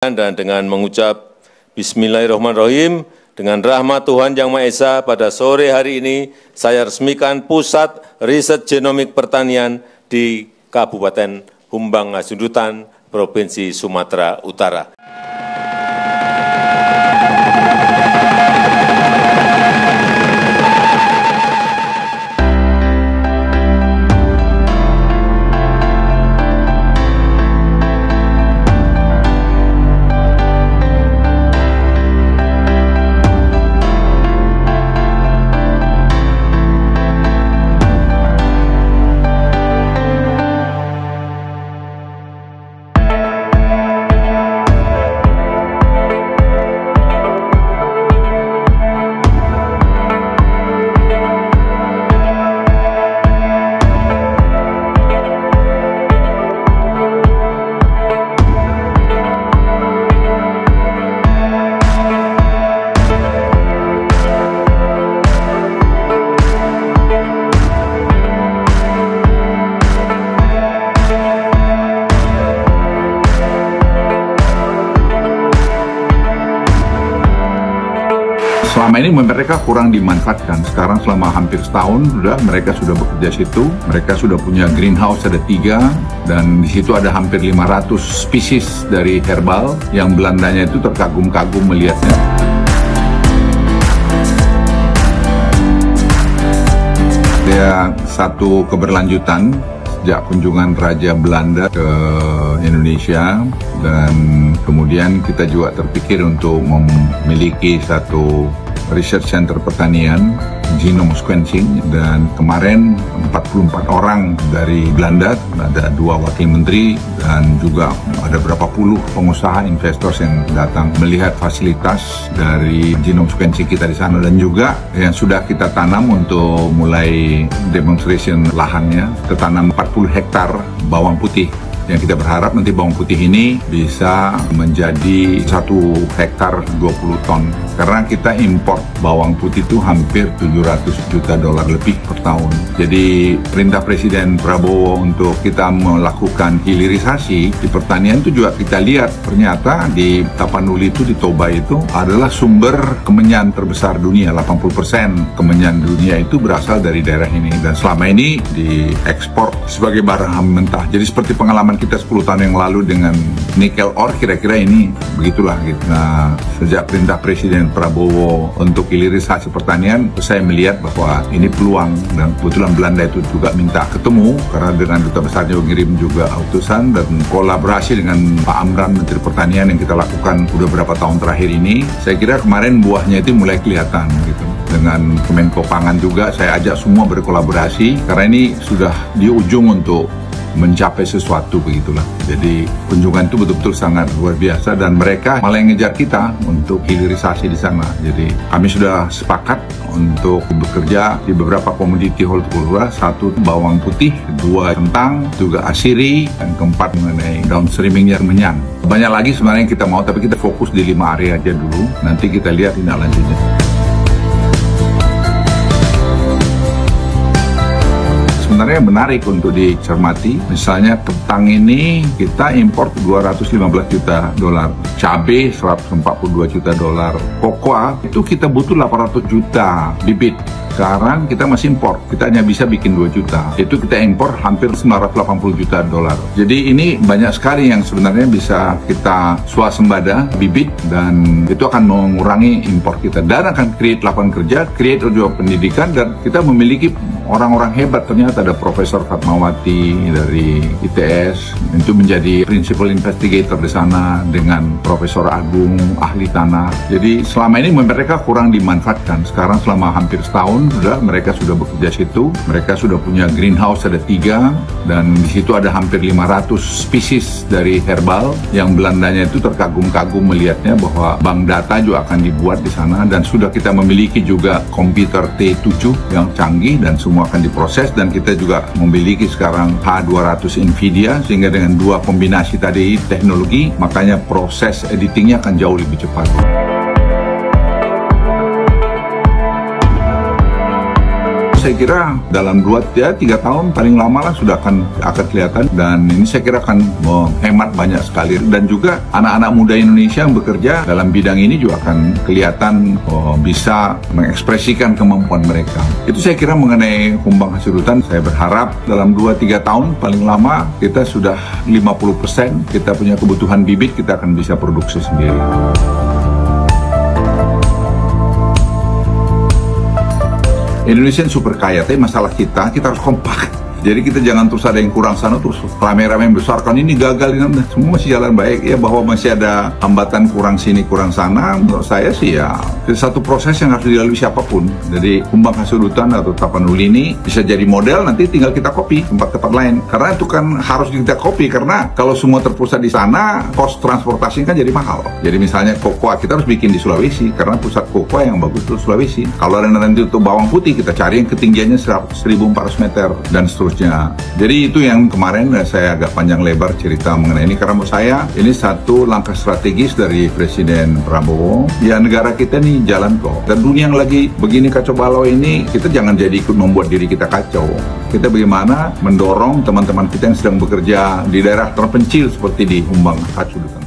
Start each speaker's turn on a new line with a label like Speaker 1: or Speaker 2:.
Speaker 1: Dan dengan mengucap Bismillahirrahmanirrahim, dengan rahmat Tuhan Yang Maha Esa, pada sore hari ini saya resmikan Pusat Riset Genomik Pertanian di Kabupaten Humbang Hasundutan, Provinsi Sumatera Utara.
Speaker 2: Selama ini mereka kurang dimanfaatkan. Sekarang selama hampir setahun mereka sudah bekerja situ. Mereka sudah punya greenhouse ada 3, dan di situ ada hampir 500 spesies dari herbal yang Belandanya itu terkagum-kagum melihatnya. Dia satu keberlanjutan sejak kunjungan Raja Belanda ke Indonesia, dan kemudian kita juga terpikir untuk memiliki satu research center pertanian, genome sequencing, dan kemarin 44 orang dari Belanda, ada 2 wakil menteri, dan juga ada berapa puluh pengusaha investor yang datang melihat fasilitas dari genome sequencing kita di sana, dan juga yang sudah kita tanam untuk mulai demonstration lahannya, kita tanam 40 hektar bawang putih, yang kita berharap nanti bawang putih ini bisa menjadi 1 hektar 20 ton. Karena kita import bawang putih itu hampir 700 juta dolar lebih per tahun. Jadi perintah Presiden Prabowo untuk kita melakukan hilirisasi di pertanian itu juga kita lihat ternyata di Tapanuli itu, di Toba itu adalah sumber kemenyan terbesar dunia. 80% kemenyan dunia itu berasal dari daerah ini, dan selama ini diekspor sebagai barang mentah. Jadi seperti pengalaman kita 10 tahun yang lalu dengan nikel ore, kira-kira ini begitulah gitu. Nah, sejak perintah Presiden Prabowo untuk hilirisasi pertanian, saya melihat bahwa ini peluang, dan kebetulan Belanda itu juga minta ketemu karena dengan duta besarnya mengirim juga utusan, dan kolaborasi dengan Pak Amran, Menteri Pertanian, yang kita lakukan udah berapa tahun terakhir ini, saya kira kemarin buahnya itu mulai kelihatan gitu. Dengan Kemenko Pangan juga saya ajak semua berkolaborasi karena ini sudah di ujung untuk mencapai sesuatu, begitulah. Jadi kunjungan itu betul-betul sangat luar biasa, dan mereka malah yang ngejar kita untuk hilirisasi di sana. Jadi kami sudah sepakat untuk bekerja di beberapa komoditi hortikultura, 1 bawang putih, 2 kentang, juga asiri, dan keempat mengenai downstreamingnya kemenyan. Banyak lagi sebenarnya yang kita mau, tapi kita fokus di 5 area aja dulu. Nanti kita lihat tindak lanjutnya. Sebenarnya menarik untuk dicermati. Misalnya kentang ini kita import 215 juta dolar, cabai 142 juta dolar, kokoa itu kita butuh 800 juta bibit. Sekarang kita masih impor, kita hanya bisa bikin 2 juta. Itu kita impor hampir 980 juta dolar. Jadi ini banyak sekali yang sebenarnya bisa kita swasembada bibit, dan itu akan mengurangi impor kita, dan akan create lapangan kerja, create juga pendidikan, dan kita memiliki orang-orang hebat. Ternyata ada Profesor Fatmawati dari ITS, itu menjadi principal investigator di sana, dengan Profesor Agung, ahli tanah. Jadi selama ini mereka kurang dimanfaatkan. Sekarang selama hampir setahun mereka sudah bekerja situ. Mereka sudah punya greenhouse ada 3, dan di situ ada hampir 500 spesies dari herbal yang Belandanya itu terkagum-kagum melihatnya, bahwa bank data juga akan dibuat di sana, dan sudah kita memiliki juga komputer T7 yang canggih, dan semua akan diproses. Dan kita juga memiliki sekarang H200 Nvidia, sehingga dengan 2 kombinasi tadi teknologi, makanya proses editingnya akan jauh lebih cepat. saya kira dalam 2-3 tahun paling lama lah sudah akan kelihatan, dan ini saya kira akan menghemat banyak sekali, dan juga anak-anak muda Indonesia yang bekerja dalam bidang ini juga akan kelihatan bisa mengekspresikan kemampuan mereka. Itu saya kira mengenai kumbang hasil hutan. Saya berharap dalam 2-3 tahun paling lama kita sudah 50% kita punya kebutuhan bibit kita akan bisa produksi sendiri. Indonesia super kaya, tapi masalah kita harus kompak. Jadi kita jangan terus ada yang kurang sana terus rame-rame yang besarkan ini gagal, ini semua masih jalan baik ya, bahwa masih ada hambatan kurang sini kurang sana. Menurut saya sih ya satu proses yang harus dilalui siapapun. Jadi kumbang hasil hutan atau Tapanuli ini bisa jadi model, nanti tinggal kita copy tempat-tempat lain. Karena itu kan harus kita copy, karena kalau semua terpusat di sana, cost transportasi kan jadi mahal. Jadi misalnya kokoa kita harus bikin di Sulawesi, karena pusat kokoa yang bagus itu Sulawesi. Kalau ada nanti untuk bawang putih, kita cari yang ketinggiannya 1.400 meter dan seterusnya. Jadi itu yang kemarin saya agak panjang lebar cerita mengenai ini, karena menurut saya ini satu langkah strategis dari Presiden Prabowo. Ya, negara kita nih jalan kok, dan dunia yang lagi begini kacau balau ini, kita jangan jadi ikut membuat diri kita kacau. Kita bagaimana mendorong teman-teman kita yang sedang bekerja di daerah terpencil seperti di kumbang hasil hutan.